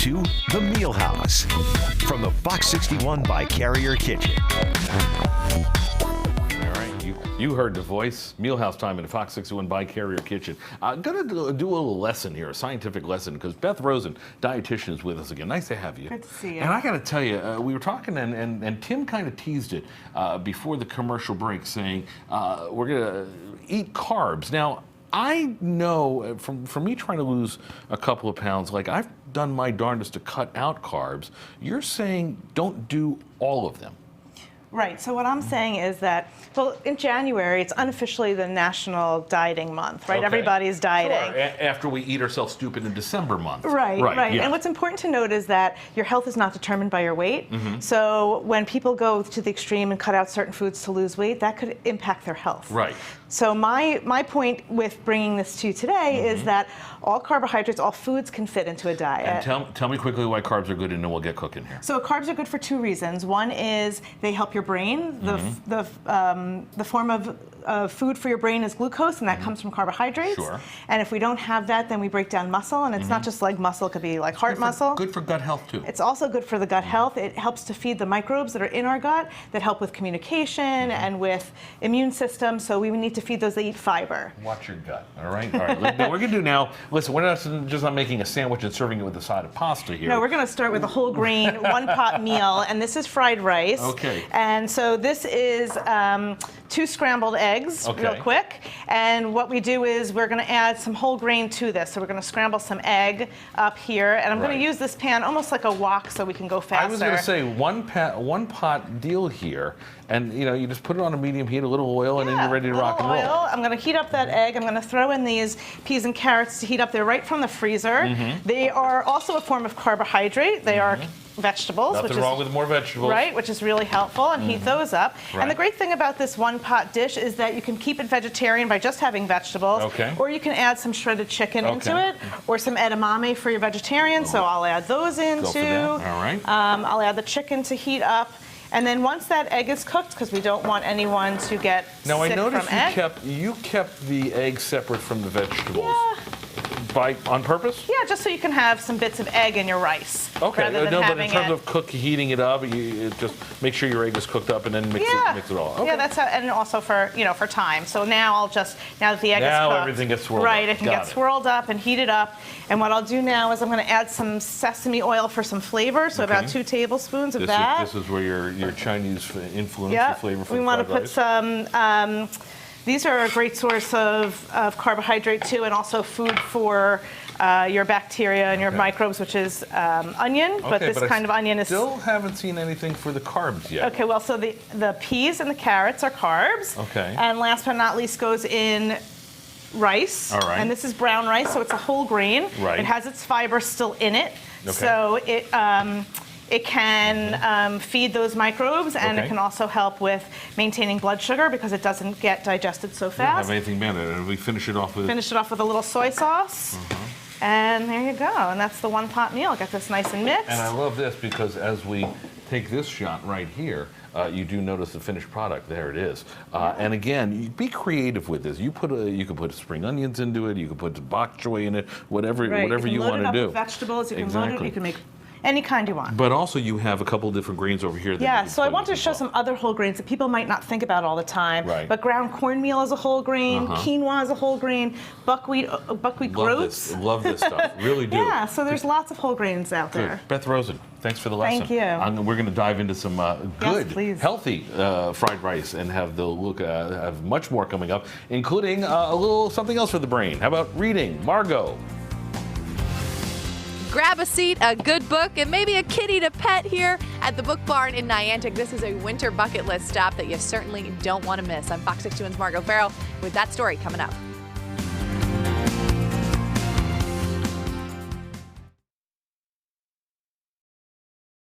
to The Meal House from the Fox 61 by Carrier Kitchen. You heard the voice. Mealhouse time in the Fox 61 by Carrier Kitchen. I'm going to do a little lesson here, a scientific lesson, because Beth Rosen, dietitian, is with us again. Nice to have you. Good to see you. And I got to tell you, we were talking, and Tim kind of teased it before the commercial break, saying we're going to eat carbs. Now, I know from me trying to lose a couple of pounds, like I've done my darndest to cut out carbs. You're saying don't do all of them. Right. So what I'm saying is that, well, in January, it's unofficially the National Dieting Month, right? Okay. Everybody's dieting. Sure. After we eat ourselves stupid in December month. Right. Yeah. And what's important to note is that your health is not determined by your weight. Mm-hmm. So when people go to the extreme and cut out certain foods to lose weight, that could impact their health. Right. So my point with bringing this to you today is that all carbohydrates, all foods can fit into a diet. And tell me quickly why carbs are good, and then we'll get cooking here. So carbs are good for two reasons. One is they help your brain. The form of food for your brain is glucose, and that comes from carbohydrates. Sure. And if we don't have that, then we break down muscle, and it's not just like muscle, it could be like heart muscle. Good for gut health, too. It's also good for the gut health. It helps to feed the microbes that are in our gut that help with communication and with immune system, so we need to feed those that eat fiber. Watch your gut, all right? All right, now we're going to do now, listen, we're not making a sandwich and serving it with a side of pasta here. No, we're going to start with a whole grain, one-pot meal, and this is fried rice. Okay. And so this is 2 scrambled eggs, real quick. And what we do is we're going to add some whole grain to this. So we're going to scramble some egg up here, and I'm going to use this pan almost like a wok so we can go faster. I was going to say one pot deal here, and you just put it on a medium heat, a little oil, and then you're ready to rock and roll. I'm going to heat up that egg. I'm going to throw in these peas and carrots to heat up there right from the freezer. They are also a form of carbohydrate. They are vegetables. Nothing wrong with more vegetables. Right, which is really helpful, and heat those up. Right. And the great thing about this one-pot dish is that you can keep it vegetarian by just having vegetables, or you can add some shredded chicken into it, or some edamame for your vegetarian, so I'll add those in too. All right. I'll add the chicken to heat up. And then once that egg is cooked, because we don't want anyone to get sick from egg. Now I noticed you kept the egg separate from the vegetables. Yeah. On purpose? Yeah, just so you can have some bits of egg in your rice. Okay, rather than but in terms of heating it up, you just make sure your egg is cooked up and then mix it all. Okay. Yeah, that's how, and also for for time. So now now that the egg is cooked, now everything gets swirled up. Right, it can get swirled up and heated up. And what I'll do now is I'm going to add some sesame oil for some flavor. So about 2 tablespoons of that. This is where your Chinese influence, your flavor for we want to put some. These are a great source of carbohydrate too, and also food for your bacteria and your microbes, which is onion. But this kind of onion is. Still haven't seen anything for the carbs yet. Okay, well, so the peas and the carrots are carbs. Okay. And last but not least goes in rice. All right. And this is brown rice, so it's a whole grain. Right. It has its fiber still in it. Okay. So it can feed those microbes, and it can also help with maintaining blood sugar because it doesn't get digested so fast. We don't have anything bad in it, and we finish it off with a little soy sauce. And there you go, and that's the one-pot meal. Get this nice and mixed. And I love this because as we take this shot right here, you do notice the finished product. There it is. And again, be creative with this. You can put spring onions into it. You can put bok choy in it. Whatever you want to do. You can load it up with vegetables. You can load it. You can make any kind you want. But also you have a couple different grains over here. So I wanted to show some other whole grains that people might not think about all the time. Right. But ground cornmeal is a whole grain, quinoa is a whole grain, buckwheat groats. Love this stuff. Really do. Yeah, so there's lots of whole grains out there. Beth Rosen, thanks for the lesson. Thank you. We're going to dive into some good, healthy fried rice and have much more coming up, including a little something else for the brain. How about reading? Margot. Grab a seat, a good book, and maybe a kitty to pet here at the Book Barn in Niantic. This is a winter bucket list stop that you certainly don't want to miss. I'm Fox 61's Margot Farrell with that story coming up.